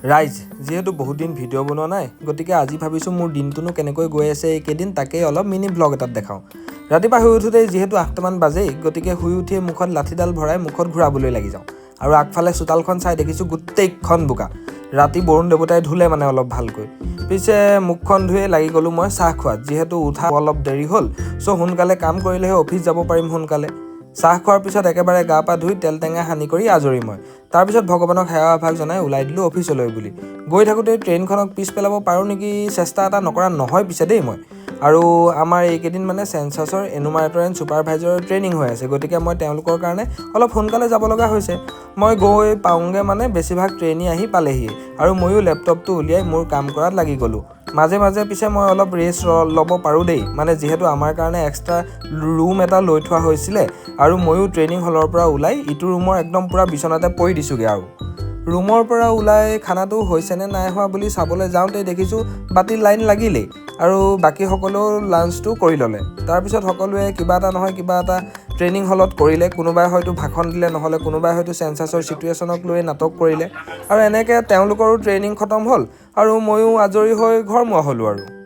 ৰাইজ যেহেতু বহুত দিন ভিডিঅ' বনোৱা নাই গতিকে আজি ভাবিছোঁ মোৰ দিনটোনো কেনেকৈ গৈ আছে এইকেইদিন তাকেই অলপ মিনি ব্লগ এটাত দেখাওঁ। ৰাতিপুৱা শুই উঠোঁতেই যিহেতু 8টামান বাজেই গতিকে শুই উঠিয়ে মুখত লাঠিডাল ভৰাই মুখত ঘূৰাবলৈ লাগি যাওঁ আৰু আগফালে চোতালখন চাই দেখিছোঁ গোটেইখন বোকা। ৰাতি বৰুণ দেৱতাই ধুলে মানে অলপ ভালকৈ। পিছে মুখখন ধুয়ে লাগি গ'লোঁ মই চাহ খোৱাত, যিহেতু উঠা অলপ দেৰি হ'ল সোনকালে কাম কৰিলেহে অফিচ যাব পাৰিম সোনকালে। চাহ খোৱাৰ পিছত একেবাৰে গা পা ধুই তেল টেঙা সানি কৰি আজৰি মই। তাৰপিছত ভগৱানক সেৱা আভাস জনাই ওলাই দিলোঁ অফিচলৈ বুলি। গৈ থাকোঁতে ট্ৰেইনখনক পিছ পেলাব পাৰোঁ নেকি চেষ্টা এটা নকৰা নহয় পিছে দেই মই। আৰু আমাৰ এইকেইদিন মানে চেঞ্চাছৰ এনুমাৰেটৰ এণ্ড ছুপাৰভাইজাৰৰ ট্ৰেইনিং হৈ আছে, গতিকে মই তেওঁলোকৰ কাৰণে অলপ সোনকালে যাব লগা হৈছে। মই গৈ পাওঁগৈ মানে বেছিভাগ ট্ৰেইনি আহি পালেহি আৰু ময়ো লেপটপটো উলিয়াই মোৰ কাম কৰাত লাগি গ'লোঁ। মাজে মাজে পিছে মই অলপ ৰেষ্ট ল'ব পাৰোঁ দেই, মানে যিহেতু আমাৰ কাৰণে এক্সট্ৰা ৰুম এটা লৈ থোৱা হৈছিলে আৰু ময়ো ট্ৰেইনিং হলৰ পৰা ওলাই ইটো ৰুমৰ একদম পূৰা বিচনাতে পৰি দিছোঁগৈ। আৰু ৰুমৰ পৰা ওলাই খানাটো হৈছেনে নাই হোৱা বুলি চাবলৈ যাওঁতে দেখিছোঁ বাতিৰ লাইন লাগিলেই আৰু বাকী সকলেও লাঞ্চটো কৰি ল'লে। তাৰপিছত সকলোৱে কিবা এটা নহয় কিবা এটা ট্ৰেইনিং হলত কৰিলে, কোনোবাই হয়তো ভাষণ দিলে, নহ'লে কোনোবাই হয়তো চেঞ্চাছৰ চিটুৱেশ্যনক লৈ নাটক কৰিলে আৰু এনেকৈ তেওঁলোকৰো ট্ৰেইনিং খতম হ'ল আৰু ময়ো আজৰি হৈ ঘৰমুৱা হ'লোঁ আৰু।